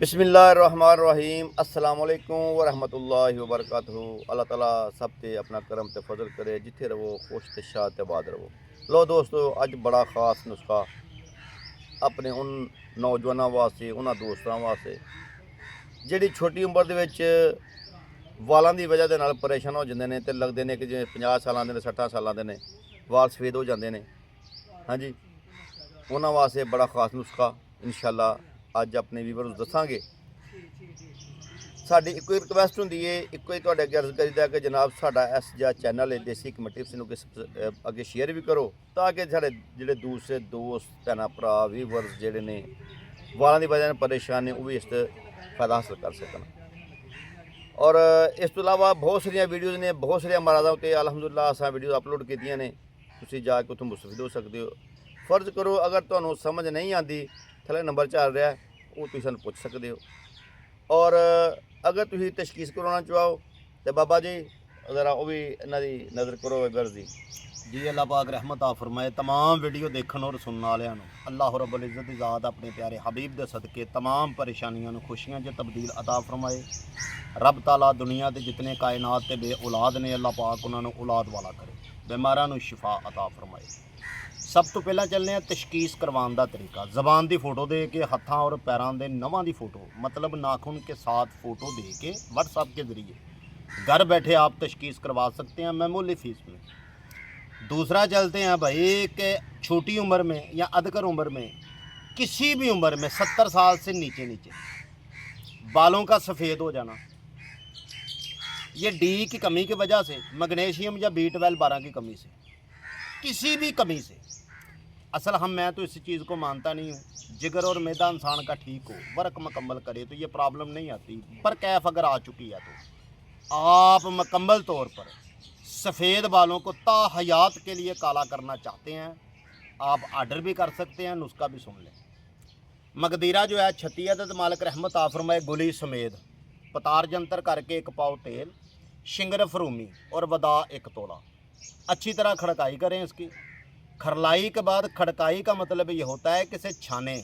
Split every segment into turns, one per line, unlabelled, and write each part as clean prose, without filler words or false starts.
बिस्मिल्लाहिर्रहमानिर्रहीम अस्सलामुअलैकुम वरहमतुल्लाहि वबरकातुहू। अल्लाह ताला सब ते अपना करम ते फजल करे, जिथे रवो खुश ते शाद ते आबाद रवो। लो दोस्तों, अज बड़ा खास नुस्खा अपने उन नौजवानों वास्ते, उन्होंने दोस्तों वास्ते जिहड़ी छोटी उम्र दे विच वालों की वजह दे नाल परेशान हो जाते हैं, तो लगते हैं कि जिवें 50 साल के 60 साल के वाल सफेद हो जाते हैं। हाँ जी, उन्होंने वास्ते बड़ा खास नुस्खा इंशाअल्लाह अज अपने व्यूअर्स दसांगे। साडी इक्को रिक्वेस्ट होंदी है, इक्को ही तुहाडे अगे अर्ज करीदा कि जनाब साडा इस जिहा चैनल है देसी कमेटी इनू अगे शेयर भी करो, ताकि साडे जिहड़े दूसरे दोस्त भैन भरा व्यूअर्स जिहड़े ने वालों की वजह परेशान ने, वो भी इस फायदा हासिल कर सकन। और इस तो इलावा बहुत सारिया वीडियोज़ ने, बहुत सारिया मरादा उत्ते अलहमदुलिल्लाह असां वीडियो अपलोड कीतियां ने, तुसीं जाके उत्थों मुस्तफिद हो सकते हो। फर्ज करो अगर तुहानूं समझ नहीं आती, थले नंबर चल रहा है, वो तुसीं सानूं पुछ सकते हो। और अगर तुसीं तशखीस करवाना चाहो तो बाबा जी ज़रा वो भी इन्हां दी नज़र करो गर्ज दी।
जी अल्लाह पाक रहमत आ फरमाए तमाम वीडियो देखने और सुनने वालियां नूं। अल्लाह रब्बुल इज़्ज़त दी ज़ात अपने प्यारे हबीब दे सदके तमाम परेशानियां नूं खुशियां च तब्दील अता फरमाए। रब ताला दुनिया के जितने कायनात ते बे औलाद ने, अल्लाह पाक उन्हां नूं औलाद वाला करे, बीमारां नूं शिफा अता फरमाए। सब तो पहला चलने तशखीस करवाने का तरीका। जबान की फोटो दे के, हत्थां और पैरों के नवां की फोटो मतलब नाखून के साथ फ़ोटो दे के व्हाट्सएप के ज़रिए घर बैठे आप तशखीस करवा सकते हैं मामूली फ़ीस में। दूसरा चलते हैं भाई कि छोटी उम्र में या अधकर उम्र में, किसी भी उम्र में 70 साल से नीचे नीचे बालों का सफ़ेद हो जाना, ये डी की कमी की वजह से, मैग्नीशियम या B12 की कमी से, किसी भी कमी से। असल मैं तो इस चीज़ को मानता नहीं हूँ। जिगर और मैदा इंसान का ठीक हो, वर्क मुकम्मल करे तो ये प्रॉब्लम नहीं आती। पर कैफ अगर आ चुकी है तो आप मुकम्मल तौर पर सफ़ेद बालों को ताहयात के लिए काला करना चाहते हैं, आप आर्डर भी कर सकते हैं, नुस्खा भी सुन लें। मकदीरा जो है 36 अदद मालिक रहमत आ फरमाए गुली समेत पतार जंतर करके 1 पाव तेल, शिंगर फरूमी और वदा 1 तोला। अच्छी तरह खड़काई करें इसकी। खरलाई के बाद, खड़काई का मतलब ये होता है कि इसे छाने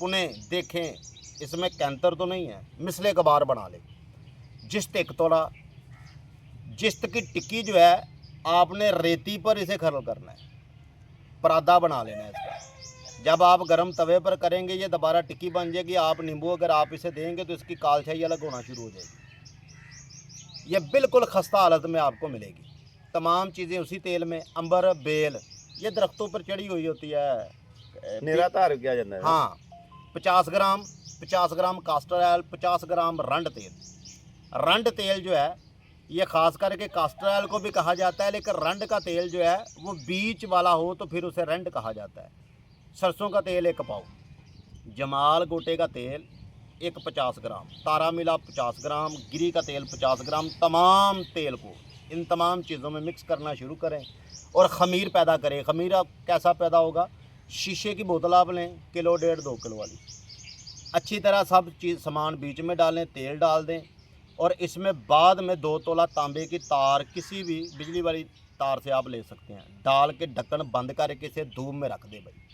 पुने देखें इसमें कैंतर तो नहीं है, मिसले कबार बना ले। जिस्त 1 तोला। जिस्त की टिक्की जो है आपने रेती पर इसे खरल करना है, परादा बना लेना है इसका। जब आप गर्म तवे पर करेंगे ये दोबारा टिक्की बन जाएगी। आप नींबू अगर आप इसे देंगे तो इसकी कालछाई अलग होना शुरू हो जाएगी। ये बिल्कुल खस्ता हालत में आपको मिलेगी। तमाम चीज़ें उसी तेल में। अंबर बेल ये दरख्तों पर चढ़ी हुई होती है,
नेरा धार किया जाता है।
हाँ, 50 ग्राम कास्टर ऑयल, 50 ग्राम रंड तेल। रंड तेल जो है ये ख़ास करके कास्टर ऑयल को भी कहा जाता है, लेकिन रंड का तेल जो है वो बीच वाला हो तो फिर उसे रंड कहा जाता है। सरसों का तेल 1 पाव, जमाल गोटे का तेल 50 ग्राम, तारा मिला 50 ग्राम, गिरी का तेल 50 ग्राम। तमाम तेल को इन तमाम चीज़ों में मिक्स करना शुरू करें और ख़मीर पैदा करें। ख़मीर आप कैसा पैदा होगा? शीशे की बोतल आप लें, 1 किलो 1.5 2 किलो वाली। अच्छी तरह सब चीज़ सामान बीच में डालें, तेल डाल दें और इसमें बाद में 2 तोला तांबे की तार, किसी भी बिजली वाली तार से आप ले सकते हैं, डाल के ढक्कन बंद करके इसे धूप में रख दें भाई।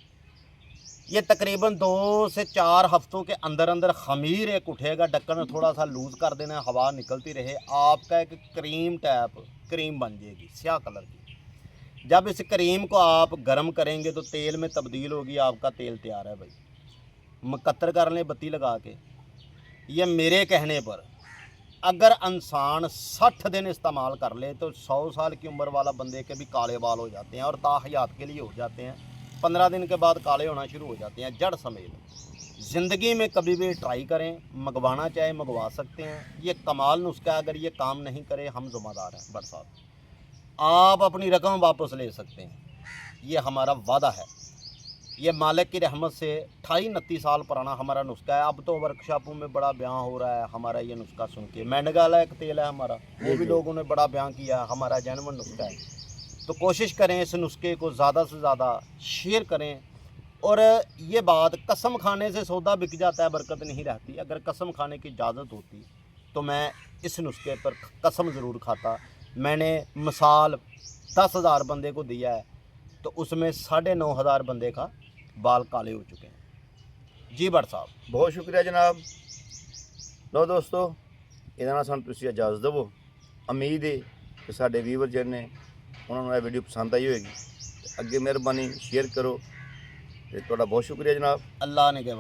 ये तकरीबन 2 से 4 हफ्तों के अंदर अंदर ख़मीर एक उठेगा। ढक्कन थोड़ा सा लूज़ कर देना, हवा निकलती रहे, आपका एक क्रीम टाइप क्रीम बन जाएगी स्याह कलर की। जब इस क्रीम को आप गर्म करेंगे तो तेल में तब्दील होगी, आपका तेल तैयार है भाई। मुकत्तर कर लें बत्ती लगा के। ये मेरे कहने पर अगर इंसान 60 दिन इस्तेमाल कर ले तो 100 साल की उम्र वाला बंदे के भी काले बाल हो जाते हैं और ताहयात के लिए हो जाते हैं। 15 दिन के बाद काले होना शुरू हो जाते हैं जड़ समेत। ज़िंदगी में कभी भी ट्राई करें, मंगवाना चाहे मंगवा सकते हैं। ये कमाल नुस्खा, अगर ये काम नहीं करे हम ज़िम्मेदार हैं। बट साहब आप अपनी रकम वापस ले सकते हैं, ये हमारा वादा है। ये मालिक की रहमत से 28-29 साल पुराना हमारा नुस्खा है। अब तो वर्कशॉपों में बड़ा बयान हो रहा है हमारा ये नुस्खा सुन के। मैंडगाला एक तेल है हमारा, वो भी लोगों ने बड़ा बयान किया, हमारा जेन्युइन नुस्खा है। तो कोशिश करें इस नुस्खे को ज़्यादा से ज़्यादा शेयर करें। और ये बात, कसम खाने से सौदा बिक जाता है, बरकत नहीं रहती। अगर कसम खाने की इजाज़त होती तो मैं इस नुस्खे पर कसम ज़रूर खाता। मैंने मिसाल 10,000 बंदे को दिया है तो उसमें 9,500 बंदे का बाल काले हो चुके हैं। जी भट्ट साहब,
बहुत शुक्रिया जनाब। ਲਓ ਦੋਸਤੋ, ਇਹਦੇ ਨਾਲ ਸਾਨੂੰ ਤੁਸੀਂ ਇਜਾਜ਼ਤ ਦੇਵੋ। ਉਮੀਦ ਹੈ ਕਿ ਸਾਡੇ ਵੀਵਰ ਜਿਹੜੇ ਨੇ ਉਹਨਾਂ ਨੂੰ ਇਹ ਵੀਡੀਓ ਪਸੰਦ ਆਈ ਹੋਏਗੀ। ਅੱਗੇ ਮਿਹਰਬਾਨੀ ਸ਼ੇਅਰ ਕਰੋ ਤੇ ਤੁਹਾਡਾ ਬਹੁਤ ਸ਼ੁਕਰੀਆ ਜਨਾਬ।
अल्लाह ने के